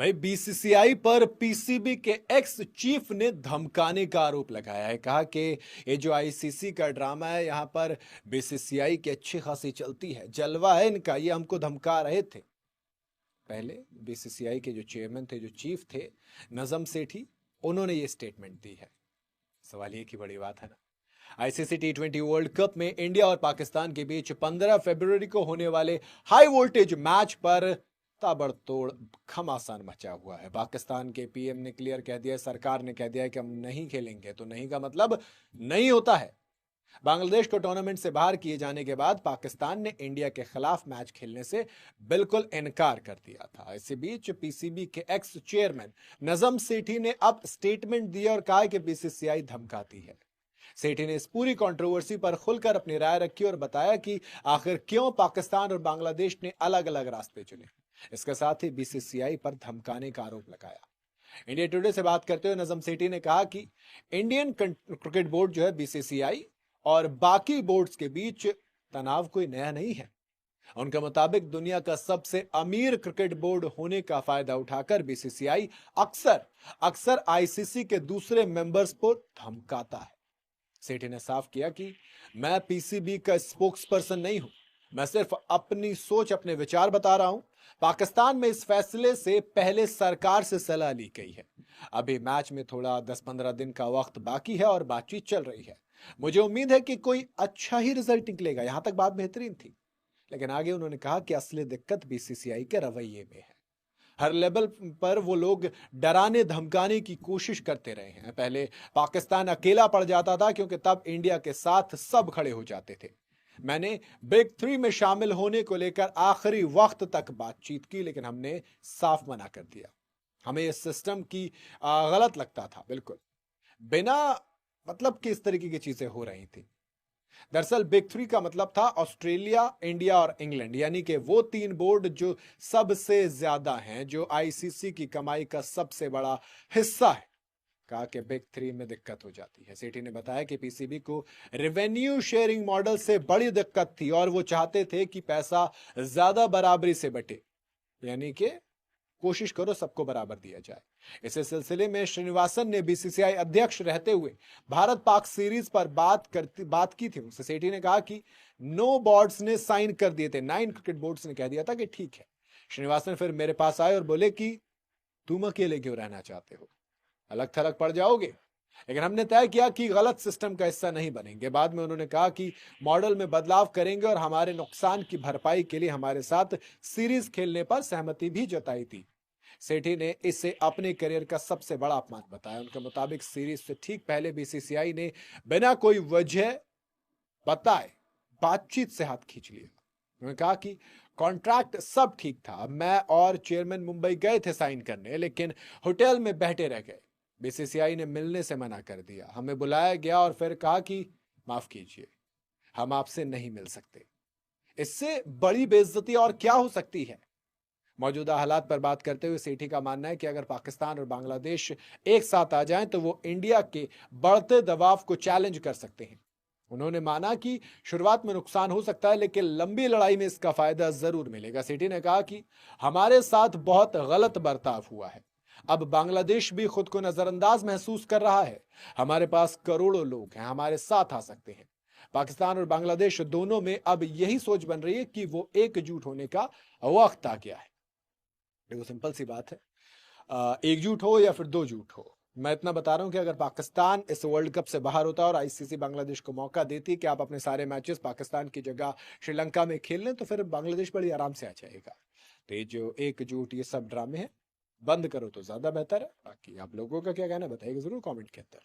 भाई बीसीसीआई पर पीसीबी के एक्स चीफ ने धमकाने का आरोप लगाया है। कहा कि ये जो आईसीसी का ड्रामा है, यहां पर बीसीसीआई की अच्छी खासी चलती है, जलवा है इनका, ये हमको धमका रहे थे। पहले बीसीसीआई के जो चेयरमैन थे, जो चीफ थे, नजम सेठी, उन्होंने ये स्टेटमेंट दी है। सवाल ये की बड़ी बात है ना। आईसीसी टी20 वर्ल्ड कप में इंडिया और पाकिस्तान के बीच 15 फरवरी को होने वाले हाई वोल्टेज मैच पर ताबड़तोड़ घमासान मचा हुआ है। पाकिस्तान के पीएम ने क्लियर कह दिया, सरकार ने कह दिया है कि हम नहीं खेलेंगे, तो नहीं का मतलब नहीं होता है। बांग्लादेश को टूर्नामेंट से बाहर किए जाने के बाद पाकिस्तान ने इंडिया के खिलाफ मैच खेलने से बिल्कुल इनकार कर दिया था। इसी बीच पीसीबी के एक्स चेयरमैन नजम सेठी ने अब स्टेटमेंट दिया और कहा कि बीसीसीआई धमकाती है। सेठी ने इस पूरी कंट्रोवर्सी पर खुलकर अपनी राय रखी और बताया कि आखिर क्यों पाकिस्तान और बांग्लादेश ने अलग अलग रास्ते चुने। इसके साथ ही बीसीसीआई पर धमकाने का आरोप लगाया। इंडिया टुडे से बात करते हुए नजम सेठी ने कहा कि इंडियन क्रिकेट बोर्ड जो है, बीसीसीआई और बाकी बोर्ड्स के बीच तनाव कोई नया नहीं है। उनके मुताबिक दुनिया का सबसे अमीर क्रिकेट बोर्ड होने का फायदा उठाकर बीसीसीआई अक्सर आईसीसी के दूसरे मेंबर्स को धमकाता है। सेठी ने साफ किया कि मैं पीसीबी का स्पोक्स पर्सन नहीं हूं, मैं सिर्फ अपनी सोच, अपने विचार बता रहा हूं। पाकिस्तान में इस फैसले से पहले सरकार से सलाह ली गई है। अभी मैच में थोड़ा 10-15 दिन का वक्त बाकी है और बातचीत चल रही है। मुझे उम्मीद है कि कोई अच्छा ही रिजल्ट निकलेगा। यहां तक बात बेहतरीन थी, लेकिन आगे उन्होंने कहा कि असली दिक्कत बीसीसीआई के रवैये में है। हर लेवल पर वो लोग डराने धमकाने की कोशिश करते रहे हैं। पहले पाकिस्तान अकेला पड़ जाता था, क्योंकि तब इंडिया के साथ सब खड़े हो जाते थे। मैंने बिग 3 में शामिल होने को लेकर आखिरी वक्त तक बातचीत की, लेकिन हमने साफ मना कर दिया। हमें इस सिस्टम की गलत लगता था, बिल्कुल बिना मतलब कि इस तरीके की चीजें हो रही थी। दरअसल बिग 3 का मतलब था ऑस्ट्रेलिया, इंडिया और इंग्लैंड, यानी कि वो 3 बोर्ड जो सबसे ज्यादा हैं, जो आईसीसी की कमाई का सबसे बड़ा हिस्सा है। कहा कि बिग 3 में दिक्कत हो जाती है। सेठी ने बताया कि पीसीबी को रेवेन्यू शेयरिंग मॉडल से बड़ी दिक्कत थी और वो चाहते थे कि पैसा ज्यादा बराबरी से बटे, यानी कि कोशिश करो सबको बराबर दिया जाए। इसी सिलसिले में श्रीनिवासन ने बीसीसीआई अध्यक्ष रहते हुए भारत पाक सीरीज पर बात की थी। उनसे सेठी ने कहा कि 9 बोर्ड्स ने साइन कर दिए थे, 9 क्रिकेट बोर्ड्स ने कह दिया था कि ठीक है। श्रीनिवासन फिर मेरे पास आए और बोले कि तुम अकेले क्यों रहना चाहते हो, अलग थलग पड़ जाओगे। लेकिन हमने तय किया कि गलत सिस्टम का हिस्सा नहीं बनेंगे। बाद में उन्होंने कहा कि मॉडल में बदलाव करेंगे और हमारे नुकसान की भरपाई के लिए हमारे साथ सीरीज खेलने पर सहमति भी जताई थी। सेठी ने इसे अपने करियर का सबसे बड़ा अपमान बताया। उनके मुताबिक सीरीज से ठीक पहले बीसीसीआई ने बिना कोई वजह बताए बातचीत से हाथ खींच लिया। उन्होंने कहा कि कॉन्ट्रैक्ट सब ठीक था, मैं और चेयरमैन मुंबई गए थे साइन करने, लेकिन होटल में बैठे रह गए। बीसीसीआई ने मिलने से मना कर दिया। हमें बुलाया गया और फिर कहा कि माफ कीजिए, हम आपसे नहीं मिल सकते। इससे बड़ी बेइज्जती और क्या हो सकती है। मौजूदा हालात पर बात करते हुए सेठी का मानना है कि अगर पाकिस्तान और बांग्लादेश एक साथ आ जाएं तो वो इंडिया के बढ़ते दबाव को चैलेंज कर सकते हैं। उन्होंने माना कि शुरुआत में नुकसान हो सकता है, लेकिन लंबी लड़ाई में इसका फायदा जरूर मिलेगा। सेठी ने कहा कि हमारे साथ बहुत गलत बर्ताव हुआ है, अब बांग्लादेश भी खुद को नजरअंदाज महसूस कर रहा है। हमारे पास करोड़ों लोग हैं, हमारे साथ आ सकते हैं। पाकिस्तान और बांग्लादेश दोनों में अब यही सोच बन रही है कि वो एकजुट होने का वक्त आ गया है। देखो, सिंपल सी बात है, एकजुट हो या फिर दो जुट हो। मैं इतना बता रहा हूं कि अगर पाकिस्तान इस वर्ल्ड कप से बाहर होता और आईसीसी बांग्लादेश को मौका देती कि आप अपने सारे मैचेस पाकिस्तान की जगह श्रीलंका में खेल लें, तो फिर बांग्लादेश बड़ी आराम से आ जाएगा। तो ये जो एकजुट, ये सब ड्रामे हैं, बंद करो तो ज्यादा बेहतर है। बाकी आप लोगों का क्या कहना, बताइएगा जरूर कमेंट के अंदर।